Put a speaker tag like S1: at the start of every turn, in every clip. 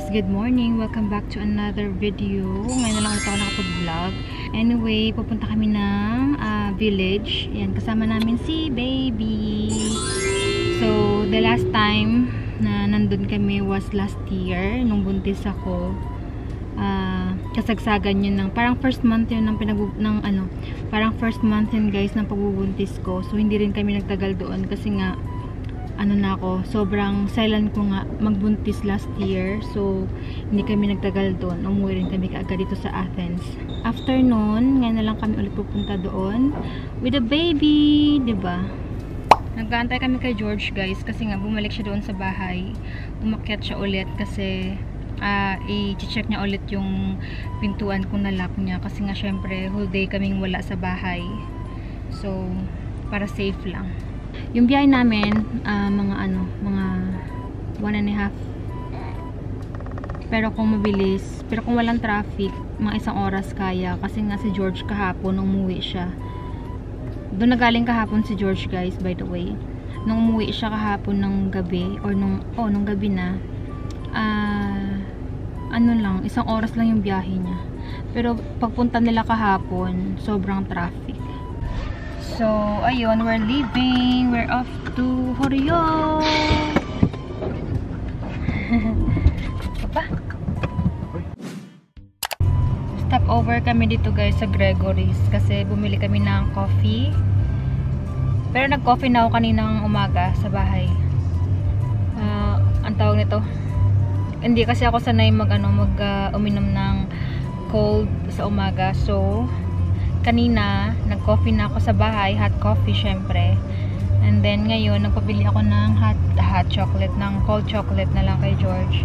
S1: guys, good morning. Welcome back to another video. Ngayon na lang ulit ako nakapag-vlog. Anyway, pupunta kami ng village. Yan, kasama namin si baby. So, the last time na nandun kami was last year, nung buntis ako. Kasagsagan yun ng, parang first month yun ng parang first month yun guys ng pagbubuntis ko. So, hindi rin kami nagtagal doon kasi nga, sobrang silent ko nga magbuntis last year. So, hindi kami nagtagal doon. Umuwi rin kami kaagad dito sa Athens. After nun, ngayon na lang kami ulit pupunta doon with the baby, diba? Nag-aantay kami kay George guys kasi nga bumalik siya doon sa bahay. Umakyat siya ulit kasi i-check niya ulit yung pintuan kung na-lock niya kasi nga syempre whole day kaming wala sa bahay. So, para safe lang. Yung biyahe namin, mga 1.5. Pero kung mabilis, pero kung walang traffic, mga 1 oras kaya. Kasi nga si George kahapon, nung umuwi siya. Doon nagaling kahapon si George guys, by the way. Nung umuwi siya kahapon ng gabi, or nung gabi na, 1 oras lang yung biyahe niya. Pero pagpunta nila kahapon, sobrang traffic. So, ayun, we're leaving. We're off to Horeo. Papa. Stop over kami dito guys sa Gregory's kasi bumili kami ng coffee. Pero nag-coffee na ako kaninang umaga sa bahay. Ang tawag nito, hindi kasi ako sanay uminom ng cold sa umaga. So, kanina, nag-coffee na ako sa bahay. Hot coffee, syempre. And then, ngayon, nagpabili ako ng hot chocolate, ng cold chocolate na lang kay George.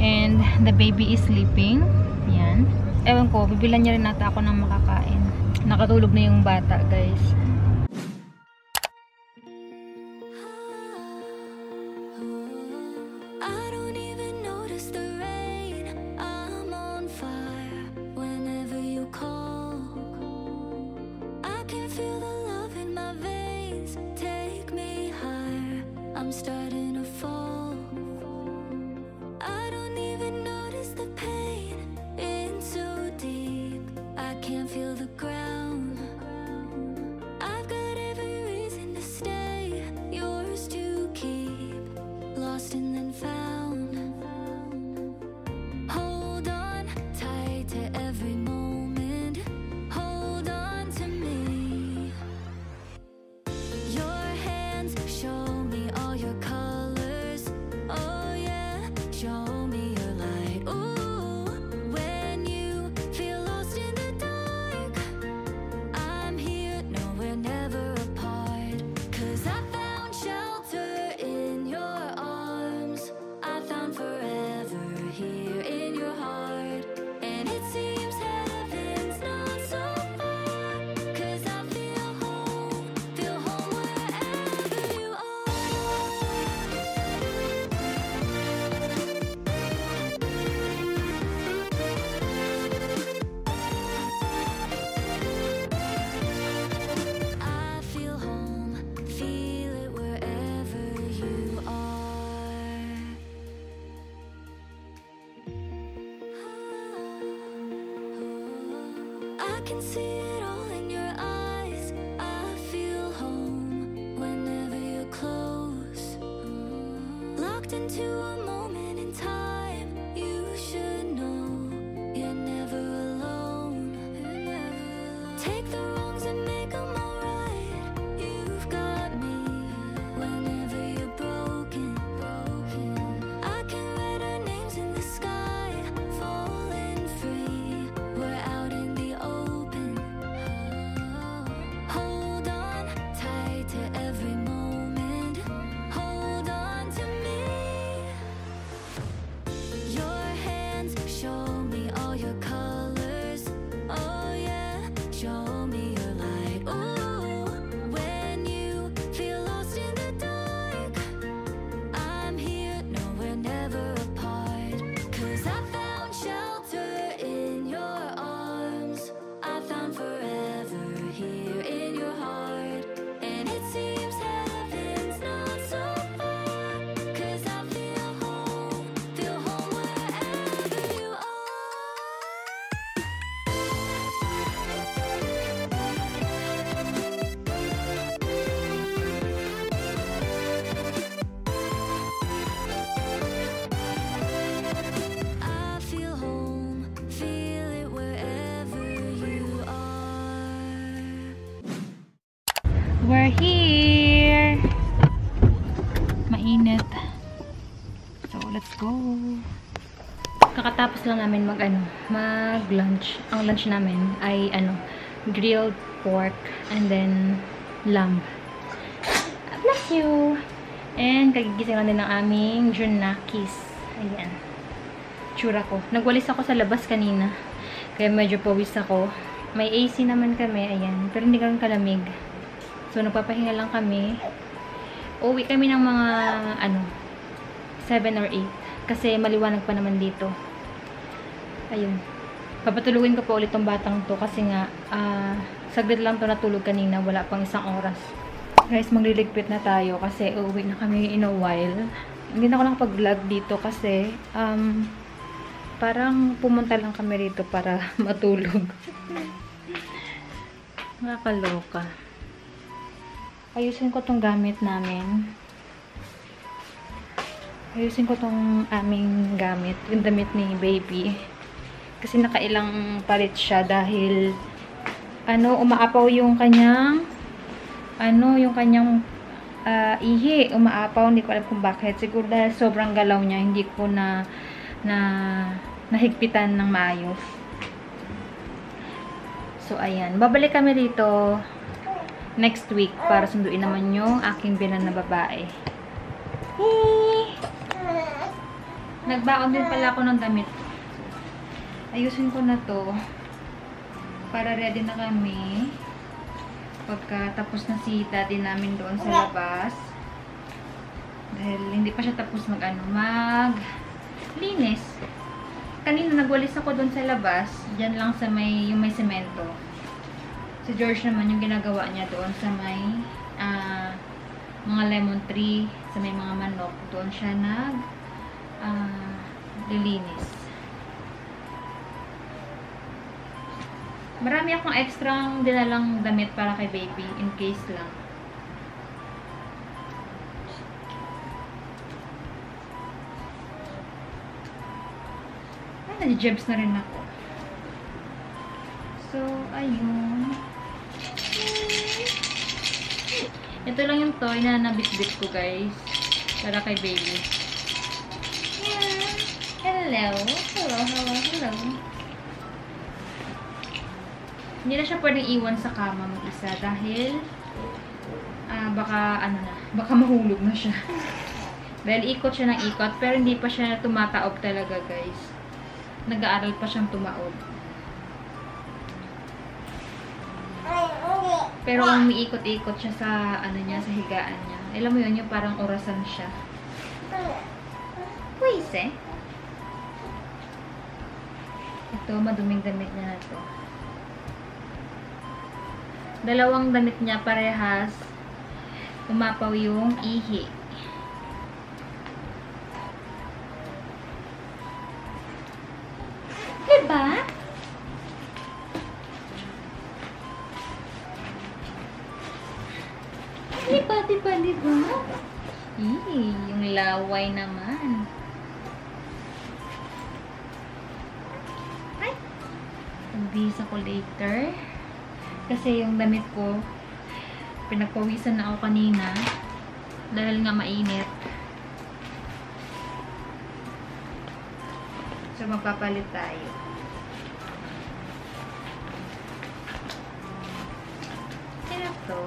S1: And, the baby is sleeping. Yan. Ewan ko, bibilan niya rin nata ako ng makakain. Nakatulog na yung bata, guys.
S2: I'm starting to fall. I don't even notice the pain in so deep. I can't feel the ground. I've got every reason to stay, yours to keep. Lost and then found. Hold on tight to every moment. Hold on to me. Your hands show me all your colors. Oh yeah, show me your light. Ooh, when you feel lost in the dark, I'm here, no, we're never apart. 'Cause I found shelter in your arms. I found forever here in your heart. And it seems heaven's not so far. 'Cause I feel home wherever you are. I feel home, feel it wherever you are. I can see it all in your eyes. I feel home whenever you're close. Locked into a moment in time. You should know you're never alone. Take the wrongs and make them alright. You've got me whenever you're broken. I can write our names in the sky, falling free. We're out in the open. Hold on tight to every moment. Hold on to me.
S1: gamit. So, let's go. Kakatapos lang namin mag-lunch. Ang lunch namin ay grilled pork and then lamb. Bless you! And kagigising lang din ng aming Junakis. Ayan. Tsura ko. Nagwalis ako sa labas kanina. Kaya medyo pawis ako. May AC naman kami. Ayan. Pero hindi kami kalamig. So, nagpapahinga lang kami. Uwi kami ng mga 7 or 8. Kasi maliwanag pa naman dito. Ayun. Papatulugin ko pa ulit tong batang to. Kasi nga, saglit lang to natulog kanina. Wala pang isang oras. Guys, magliligpit na tayo. Kasi uuwi na kami in a while. Hindi na ako nakapag-vlog dito kasi parang pumunta lang kami rito para matulog. Nakakaloka. Ayusin ko tong gamit namin. Ayusin ko tong aming gamit. Yung damit ni baby. Kasi nakailang palit siya dahil umaapaw yung kanyang ihi. Umaapaw. Hindi ko alam kung bakit. Siguro dahil sobrang galaw niya. Hindi ko nahigpitan ng maayos. So, ayan. Babalik kami dito next week para sunduin naman yung aking binan na babae. Hey! Nagbaon din pala ako ng damit. Ayusin ko na to para ready na kami pagkatapos na si daddy namin doon sa labas. Dahil hindi pa siya tapos maglinis. Kanina nagwalis ako doon sa labas. Diyan lang sa yung may semento. Si George naman yung ginagawa niya doon sa may mga lemon tree, sa may mga manok. Doon siya lilinis. Marami akong extrang dinalang damit para kay baby in case lang. Ay, nag-jebs na rin ako. So, ayun. Ito lang yung toy na nabitbit ko, guys. Para kay baby. Yeah. Hello. Hello, hello, hello. Hindi na siya pwedeng iwan sa kama mag-isa dahil baka mahulog na siya. Dahil ikot siya ng ikot pero hindi pa siya tumataob talaga, guys. Nag-aaral pa siyang tumaob. Pero umiikot-ikot siya sa sa higaan niya. Alam mo yun, yung parang orasan siya. Pwese. Ito, maduming damit niya na to. Dalawang damit niya parehas. Umapaw yung ihi. Diba? Diba? Yung laway naman. Ay! Pagbihis ako later. Kasi yung damit ko, pinagpawisan na ako kanina. Dahil nga mainit. So, magpapalit tayo. Sino to?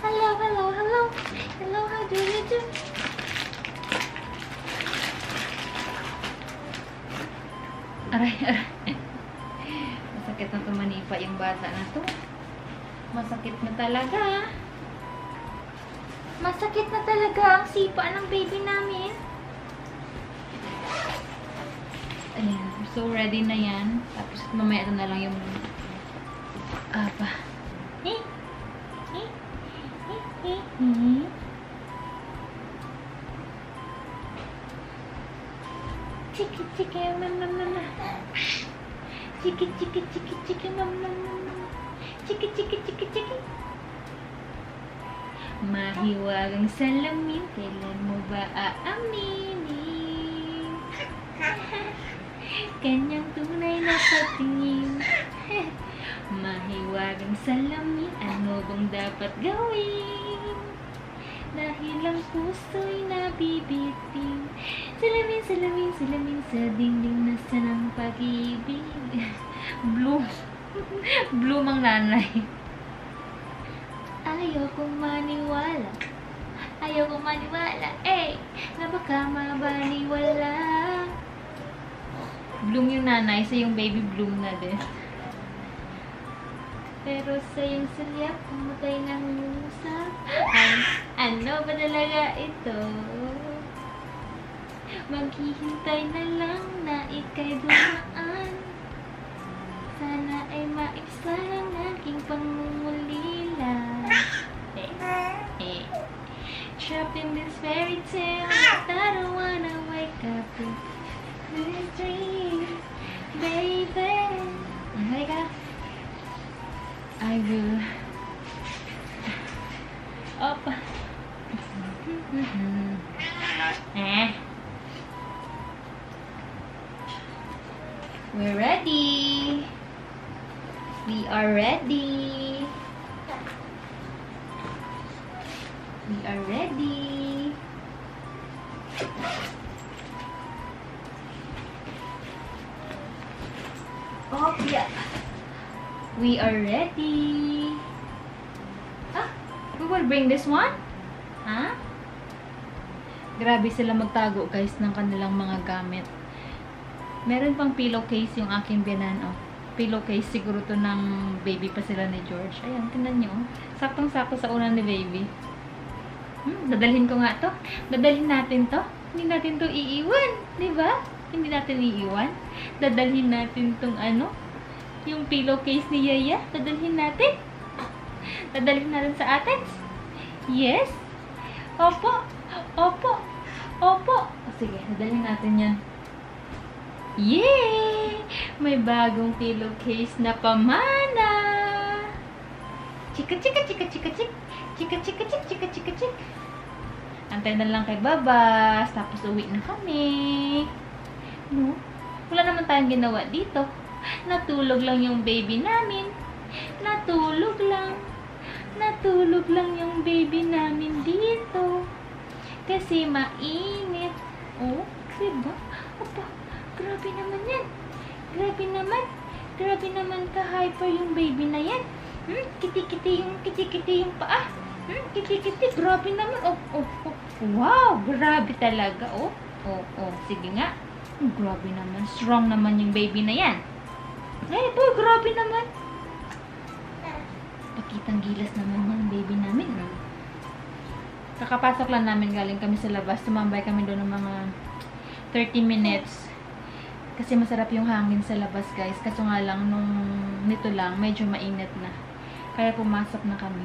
S1: Hello, hello, hello. Hello, how do you do? Aray, aray. Masakit na tumanipa yung bata na to. Masakit na talaga. Masakit na talaga ang sipa ng baby namin. Ayan. So, ready na yan. Tapos, mamaya ito na lang yung Chiki, chiki, mama. Chiki, chiki, chiki, chiki, mama. Chiki, chiki, chiki, chiki. Mahiwagang salamin, kailan mo ba aaminin? Kanyang tunay na patingin. Mahiwagang salamin, ano bang dapat gawin? Dahil ang puso'y nabibitin. Salamin, salamin, salamin sa dingding na ng pag-ibig. Bloom. Bloom ang nanay. Ayaw kong maniwala. Ayaw kong maniwala. Na baka mabaniwala. Bloom yung nanay. Sa yung baby Bloom na din. Pero sa iyong salyak, pumatay ng musap. Ano ba talaga ito? Maghihintay na lang na ika'y dumaan. Sana ay maibsan ang aking pangungulila. Trapped in this fairy tale, I don't wanna wake up in this dream, baby. Halika. I will. Up. We're ready. We are ready. We are ready. Oh, yeah. We are ready. We will bring this one? Grabe sila magtago, guys, ng kanilang mga gamit. Meron pang pillowcase yung aking biyanan, oh. Pillowcase, siguro to ng baby pa sila ni George. Ayan, tingnan nyo, oh. Saktong-sakto sa unan ni baby. Dadalhin ko nga to. Dadalhin natin to. Hindi natin to iiwan. Diba? Hindi natin iiwan. Dadalhin natin tong ano, yung pillowcase ni Yaya. Dadalhin natin. Dadalhin natin sa atin. Yes. Opo. Opo. Opo. Sige, dadalhin natin yan. Yay! May bagong pillowcase na pamana. Chika, chika, chika, chika, chika. Chika, chika, chika, chika, chika, chika. Antay na lang kay Babas. Tapos uwi na kami. No? Wala naman tayong ginawa dito. Natulog lang yung baby namin. Natulog lang. Natulog lang yung baby namin dito. Kasi mainit. Oh, diba? Opa, grabe naman yan. Grabe naman. Grabe naman ka-hyper yung baby na yan. Kiti-kiti yung paa. Kiti-kiti. Grabe naman. Oh. Wow, grabe talaga. Oh. Sige nga. Grabe naman. Strong naman yung baby na yan. Ay, po, grabe naman. Pakitang gilas naman yung baby namin. Kakapasok lang namin, galing kami sa labas. Tumambay kami doon ng mga 30 minutes. Kasi masarap yung hangin sa labas, guys. Kaso nga lang, nung nito lang, medyo mainit na. Kaya pumasok na kami.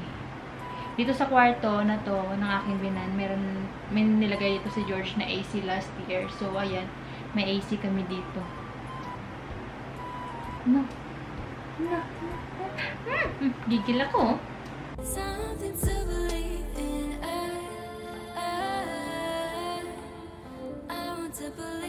S1: Dito sa kwarto na to, ng aking binan, may nilagay dito si George na AC last year. So, ayan, may AC kami dito. No. Gigil ako.
S2: Something to believe in. I want to believe.